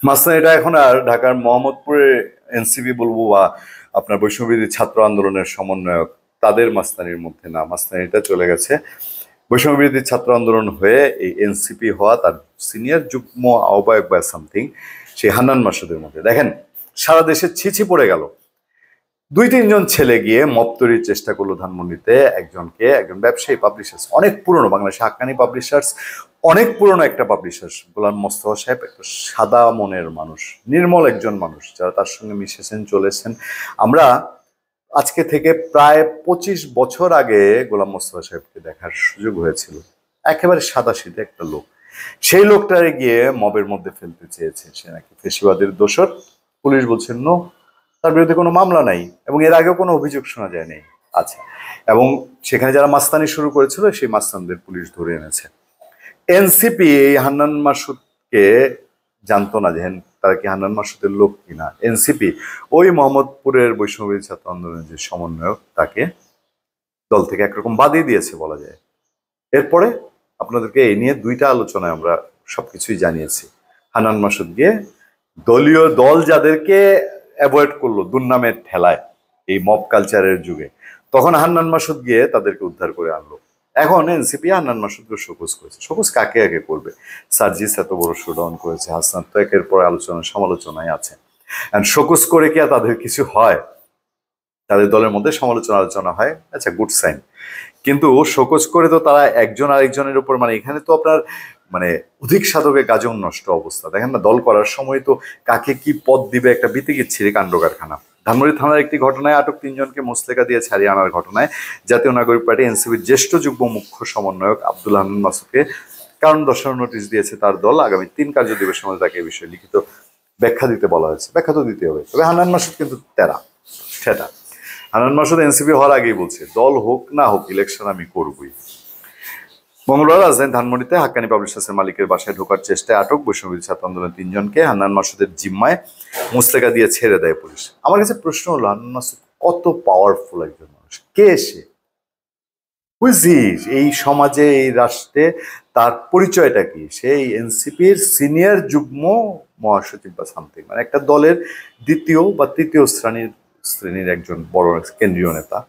মাসনা এটা এখন আর ঢাকার মোহাম্মদপুরে এনসিপি বলবো বা আপনার বৈষম্যবিরোধী ছাত্র আন্দোলনের সমন্বয়ক তাদের মাস্তানির মধ্যে না, মাস্তানিটা চলে গেছে বৈষম্যবিরোধী ছাত্র আন্দোলন হয়ে এই এনসিপি হওয়া তার সিনিয়র যুগ্ম আহ্বায়ক বা সামথিং সেই হান্নান মাসুদের মধ্যে। দেখেন সারা দেশে ছিছি পড়ে গেল, দুই তিনজন ছেলে গিয়ে মব তৈরির চেষ্টা করলো ধানমন্ডিতে। একজন ব্যবসায়ী পাবলিশার্স, অনেক পুরনো বাংলাদেশ হাক্কানি পাবলিশার্স, অনেক পুরনো একটা পাবলিশার্স গোলাম মোস্তফা সাহেব, একটা সাদা মনের মানুষ, নির্মল একজন মানুষ, যারা তার সঙ্গে মিশেছেন চলেছেন। আমরা আজকে থেকে প্রায় 25 বছর আগে গোলাম মোস্তফা সাহেবকে দেখার সুযোগ হয়েছিল। একেবারে সাদাসিধে একটা লোক, সেই লোকটারে গিয়ে মবের মধ্যে ফেলতে চেয়েছে, সে নাকি ফেসিবাদের দোসর। পুলিশ বলছেন নো, তার বিরুদ্ধে কোনো মামলা নাই এবং এর আগেও কোনো অভিযোগ শোনা যায়নি। আচ্ছা, এবং সেখানে যারা মাস্তানি শুরু করেছিল সেই মাস্তানদের পুলিশ ধরে এনেছে। এনসিপি এই হান্নান মাসুদকে জানতো না যে তারা কি হান্নান মাসুদের লোক কিনা। এনসিপি ওই মোহাম্মদপুরের বৈষম্যবিরোধী ছাত্র আন্দোলনের যে সমন্বয়ক তাকে দল থেকে একরকম বাদই দিয়েছে বলা যায়। এরপরে আপনাদেরকে এই নিয়ে দুইটা আলোচনায় আমরা সবকিছুই জানিয়েছি। হান্নান মাসুদ গিয়ে দলীয় দল যাদেরকে অ্যাভয়েড করলো দুর্নামের ঠেলায় এই মব কালচারের যুগে, তখন হান্নান মাসুদ গিয়ে তাদেরকে উদ্ধার করে আনলো। এখন এনসিপি হান্নান মাসুদকে শোকজ করেছে। শোকজ কাকে আগে করবে? সার্জিস এত বড় শোডাউন করেছে, হাসনাত তো একের পর আলোচনা সমালোচনায় আছে। শোকজ করে কি আর তাদের কিছু হয়? তাদের দলের মধ্যে আলোচনা হয়, আচ্ছা, গুড সাইন। কিন্তু শোকজ করে তো তারা একজন আরেকজনের উপর, মানে এখানে তো আপনার মানে অধিক সাধকে গাজন নষ্ট অবস্থা। দেখেন না, দল করার সময় তো কাকে কি পদ দিবে একটা বিতিকিচ্ছিরি কাণ্ড কারখানা। ধানমন্ডি থানার একটি ঘটনায় আটক 3জনকে মুচলেকা দিয়ে ছাড়িয়ে আনার ঘটনায় জাতীয় নাগরিক পার্টি এনসিপির জ্যেষ্ঠ যুগ্ম মুখ্য সমন্বয়ক আব্দুল হান্নান মাসুদকে কারণ দর্শানোর নোটিশ দিয়েছে তার দল। আগামী 3 কার্য দিবসের মধ্যে তাকে এই বিষয়ে লিখিত ব্যাখ্যা দিতে বলা হয়েছে। ব্যাখ্যা তো দিতে হবে, তবে হান্নান মাসুদ কিন্তু তেরা সেটা। হান্নান মাসুদ এনসিপি হওয়ার আগেই বলছে দল হোক না হোক ইলেকশন আমি করবই। মঙ্গলবার রাজধানী ধানমন্ডিতে হাক্কানি পাবলিশার্সের মালিকের বাসায় ঢোকার চেষ্টায় আটক বৈষম্যবিরোধী ছাত্র আন্দোলনের 3জনকে হান্নান মাসুদের জিম্মায় মুচলেকা দিয়ে ছেড়ে দেয় পুলিশ। আমার কাছে প্রশ্ন হলো, হান্নান মাসুদ কত পাওয়ারফুল একজন মানুষ? কে সে? এই সমাজে, এই রাষ্ট্রে তার পরিচয়টা কি? সেই এনসিপির সিনিয়র যুগ্ম মহাসচিব বা সামথিং, মানে একটা দলের দ্বিতীয় বা তৃতীয় শ্রেণীর একজন বড় কেন্দ্রীয় নেতা।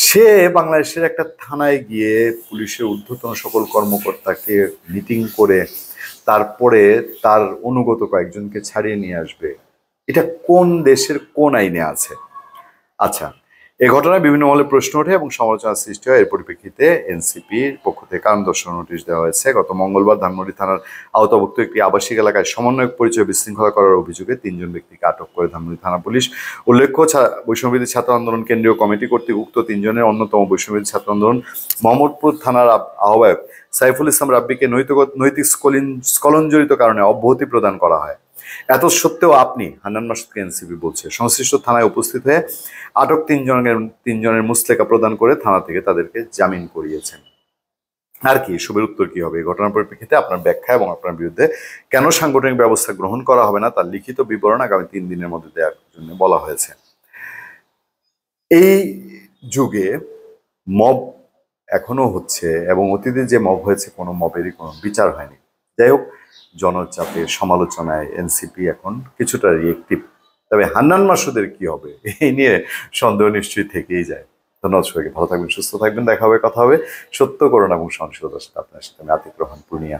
সে বাংলাদেশের একটা থানায় গিয়ে পুলিশের ঊর্ধ্বতন সকল কর্মকর্তাকে মিটিং করে তারপরে তার অনুগত কয়েকজনকে ছাড়িয়ে নিয়ে আসবে। এটা কোন দেশের কোন আইনে আছে? আচ্ছা, এই ঘটনায় বিভিন্ন মহলে প্রশ্ন ওঠে এবং সমালোচনার সৃষ্টি হয়। এর পরিপ্রেক্ষিতে এনসিপির পক্ষ থেকে কারণ দর্শানোর নোটিশ দেওয়া হয়েছে। গত মঙ্গলবার ধানমন্ডি থানার আওতাভুক্ত একটি আবাসিক এলাকায় সমন্বয়ক পরিচয় বিশৃঙ্খলা করার অভিযোগে 3জন ব্যক্তিকে আটক করে ধানমন্ডি থানা পুলিশ। উল্লেখ্য, বৈষম্যবিরোধী ছাত্র আন্দোলন কেন্দ্রীয় কমিটি কর্তৃক উক্ত 3জনের অন্যতম বৈষম্যবিরোধী ছাত্র আন্দোলন মোহাম্মদপুর থানার আহ্বায়ক সাইফুল ইসলাম রাব্বিকে নৈতিক স্খলনজনিত কারণে অব্যাহতি প্রদান করা হয়। এত সত্ত্বেও আপনি হান্নান মাসুদকে এনসিপি বলছে সংশ্লিষ্ট থানায় উপস্থিত হয়ে আটক 3জনের মুচলেকা প্রদান করে থানা থেকে তাদেরকে জামিন করিয়েছেন। আর কি এসবের উত্তর কি হবে? এই ঘটনার পরিপ্রেক্ষিতে আপনার ব্যাখ্যা এবং আপনার বিরুদ্ধে কেন সাংগঠনিক ব্যবস্থা গ্রহণ করা হবে না তার লিখিত বিবরণ আগামী 3 দিনের মধ্যে দেওয়ার জন্য বলা হয়েছে। এই যুগে মব এখনো হচ্ছে এবং অতীতে যে মব হয়েছে কোনো মবেরই কোনো বিচার হয়নি। যাই হোক, জনচাপে সমালোচনায় এনসিপি এখন কিছুটা রিয়েক্টিভ। তবে হান্নান মাসুদের কি হবে এই নিয়ে সন্দেহ নিশ্চয়ই থেকেই যায়। ধন্যবাদ সবাইকে, ভালো থাকবেন, সুস্থ থাকবেন, দেখা হবে, কথা হবে। সত্য, করুণা এবং সহনশীলতার সাথে আপনার সাথে আমি আতিক রহমান পূর্ণিয়া।